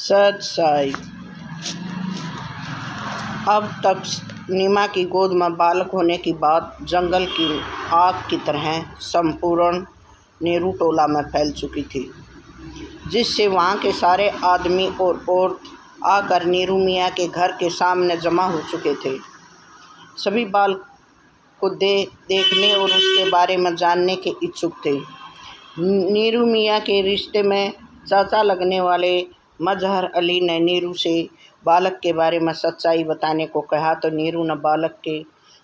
सत साई। अब तक नीमा की गोद में बालक होने की बात जंगल की आग की तरह संपूर्ण नेहरू टोला में फैल चुकी थी, जिससे वहाँ के सारे आदमी और औरत आकर नीरू मियाँ के घर के सामने जमा हो चुके थे। सभी बालक को देखने और उसके बारे में जानने के इच्छुक थे। नीरू मियाँ के रिश्ते में चाचा लगने वाले मजहर अली ने नीरू से बालक के बारे में सच्चाई बताने को कहा तो नीरू ने बालक के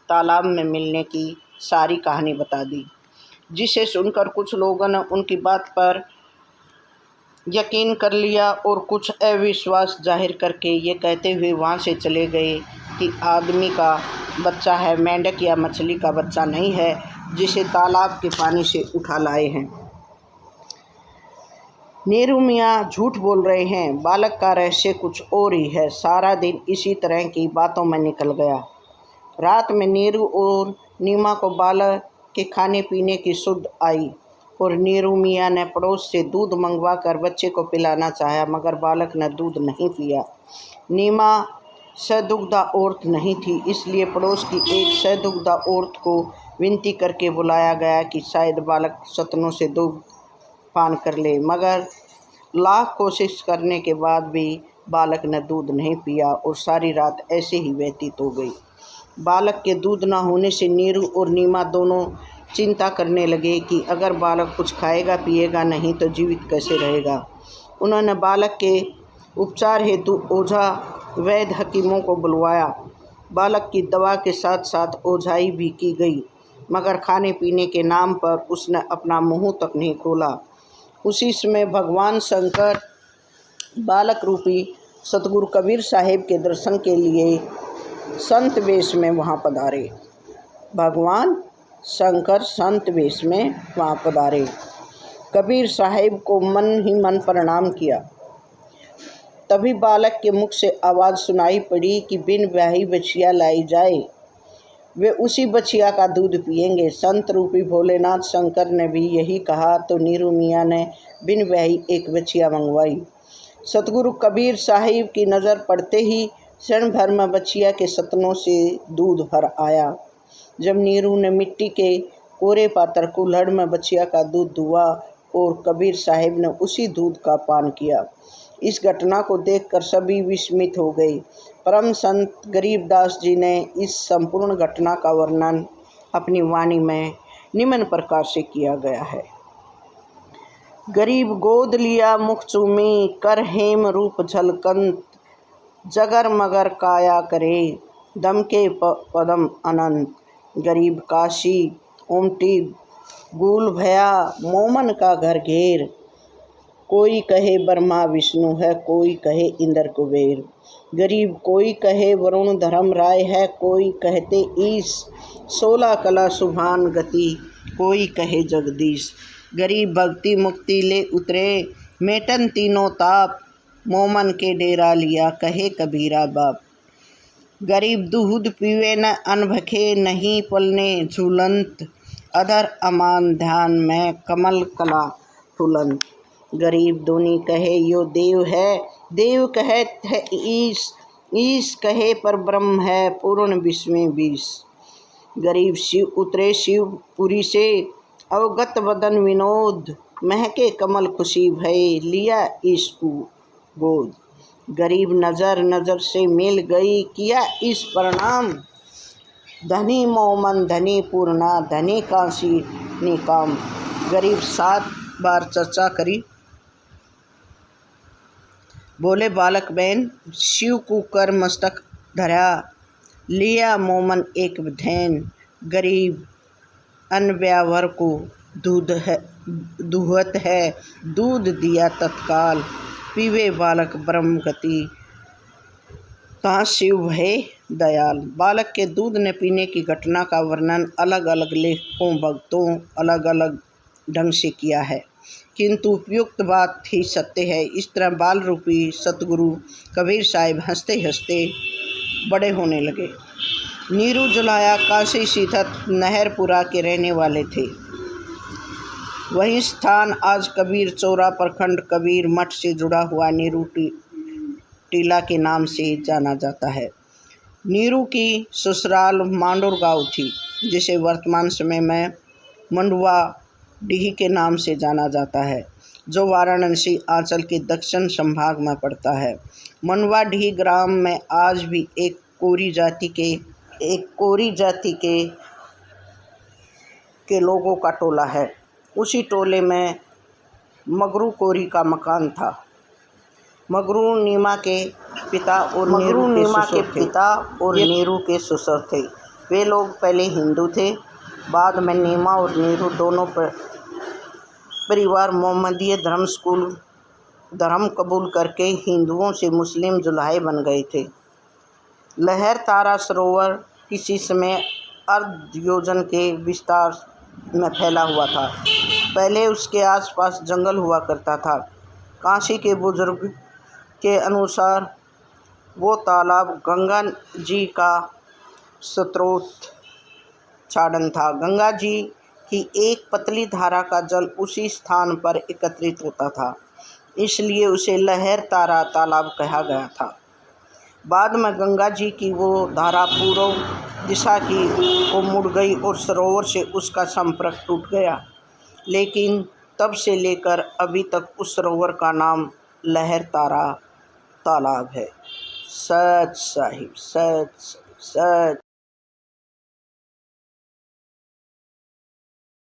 तालाब में मिलने की सारी कहानी बता दी, जिसे सुनकर कुछ लोगों ने उनकी बात पर यकीन कर लिया और कुछ अविश्वास जाहिर करके ये कहते हुए वहाँ से चले गए कि आदमी का बच्चा है, मेंढक या मछली का बच्चा नहीं है जिसे तालाब के पानी से उठा लाए हैं। नीरू मियाँ झूठ बोल रहे हैं, बालक का रहस्य कुछ और ही है। सारा दिन इसी तरह की बातों में निकल गया। रात में नीरू और नीमा को बालक के खाने पीने की सुध आई और नीरू मियाँ ने पड़ोस से दूध मंगवा कर बच्चे को पिलाना चाहा, मगर बालक ने दूध नहीं पिया। नीमा सदुग्धा औरत नहीं थी, इसलिए पड़ोस की एक सदुग्धा औरत को विनती करके बुलाया गया कि शायद बालक सतनों से दूध पान कर ले, मगर लाख कोशिश करने के बाद भी बालक ने दूध नहीं पिया और सारी रात ऐसे ही व्यतीत हो गई। बालक के दूध न होने से नीरू और नीमा दोनों चिंता करने लगे कि अगर बालक कुछ खाएगा पिएगा नहीं तो जीवित कैसे रहेगा। उन्होंने बालक के उपचार हेतु ओझा वैद्य हकीमों को बुलवाया। बालक की दवा के साथ साथ ओझाई भी की गई, मगर खाने पीने के नाम पर उसने अपना मुंह तक नहीं खोला। उसी समय भगवान शंकर बालक रूपी सतगुरु कबीर साहिब के दर्शन के लिए संत वेश में वहाँ पधारे। भगवान शंकर संत वेश में वहाँ पधारे। कबीर साहिब को मन ही मन प्रणाम किया। तभी बालक के मुख से आवाज़ सुनाई पड़ी कि बिन ब्याही बछिया लाई जाए, वे उसी बछिया का दूध पिएंगे। संत रूपी भोलेनाथ शंकर ने भी यही कहा तो नीरू मियाँ ने बिन ब्याही एक बछिया मंगवाई। सतगुरु कबीर साहिब की नज़र पड़ते ही क्षण भर में बछिया के सतनों से दूध भर आया। जब नीरू ने मिट्टी के कोरे पात्र कुल्हड़ में बछिया का दूध दुआ और कबीर साहिब ने उसी दूध का पान किया। इस घटना को देखकर सभी विस्मित हो गए। परम संत गरीबदास जी ने इस संपूर्ण घटना का वर्णन अपनी वाणी में निम्न प्रकार से किया गया है। गरीब गोद लिया मुख चूमी, कर हेम रूप झलकंत, जगर मगर काया करे, दम के पदम अनंत। गरीब काशी उमटी गूल भया, मोमन का घर घेर, कोई कहे ब्रह्मा विष्णु है, कोई कहे इंद्र कुबेर। गरीब कोई कहे वरुण धर्म राय है, कोई कहते ईश, 16 कला सुभान गति, कोई कहे जगदीश। गरीब भक्ति मुक्ति ले उतरे, मेटन तीनों ताप, मोमन के डेरा लिया, कहे कबीरा बाप। गरीब दूध पीवे न अनभखे, नहीं पलने झूलंत, अधर अमान ध्यान में कमल कला फुलंत। गरीब दुनी कहे यो देव है, देव कहे है ईश, ईश कहे पर ब्रह्म है, पूर्ण विश्व में 20। गरीब शिव उतरे शिवपुरी से, अवगत वदन विनोद, महके कमल खुशी भय, लिया ईश को गोद। गरीब नजर नजर से मिल गई, किया ईश प्रणाम, धनी मोमन धनी पूर्णा, धनी काशी निकाम। गरीब 7 बार चर्चा करी, बोले बालक बहन, शिव को कर मस्तक धरा, लिया मोमन एक धैन। गरीब अनव्यावर को दूहत है, दूध दिया तत्काल, पीवे बालक ब्रह्म गति, कहाँ शिव है दयाल। बालक के दूध ने पीने की घटना का वर्णन अलग अलग लेखकों भक्तों अलग अलग ढंग से किया है, किंतु उपयुक्त बात ही सत्य है। इस तरह बाल रूपी सतगुरु कबीर साहिब हंसते हंसते बड़े होने लगे। नीरू जुलाया काशी सीधत नहरपुरा के रहने वाले थे। वही स्थान आज कबीर चौरा प्रखंड कबीर मठ से जुड़ा हुआ नीरू टीला के नाम से जाना जाता है। नीरू की ससुराल मांडोर गांव थी, जिसे वर्तमान समय में मंडुआ डीह के नाम से जाना जाता है, जो वाराणसी अंचल के दक्षिण संभाग में पड़ता है। मंडुआ डीह ग्राम में आज भी एक कोरी जाति के लोगों का टोला है। उसी टोले में मगरू कोरी का मकान था। मगरू नीमा के पिता और नीरू के ससुर थे। वे लोग पहले हिंदू थे। बाद में नीमा और नीरू दोनों परिवार मोहम्मदीय धर्म कबूल करके हिंदुओं से मुस्लिम जुलाहे बन गए थे। लहर तारा सरोवर किसी समय अर्ध योजन के विस्तार में फैला हुआ था। पहले उसके आसपास जंगल हुआ करता था। काशी के बुजुर्ग के अनुसार वो तालाब गंगा जी का स्रोत छाड़न था। गंगा जी की एक पतली धारा का जल उसी स्थान पर एकत्रित होता था, इसलिए उसे लहर तारा तालाब कहा गया था। बाद में गंगा जी की वो धारा पूर्व दिशा को मुड़ गई और सरोवर से उसका संपर्क टूट गया, लेकिन तब से लेकर अभी तक उस सरोवर का नाम लहर तारा तालाब है। सच साहिब, सच सच।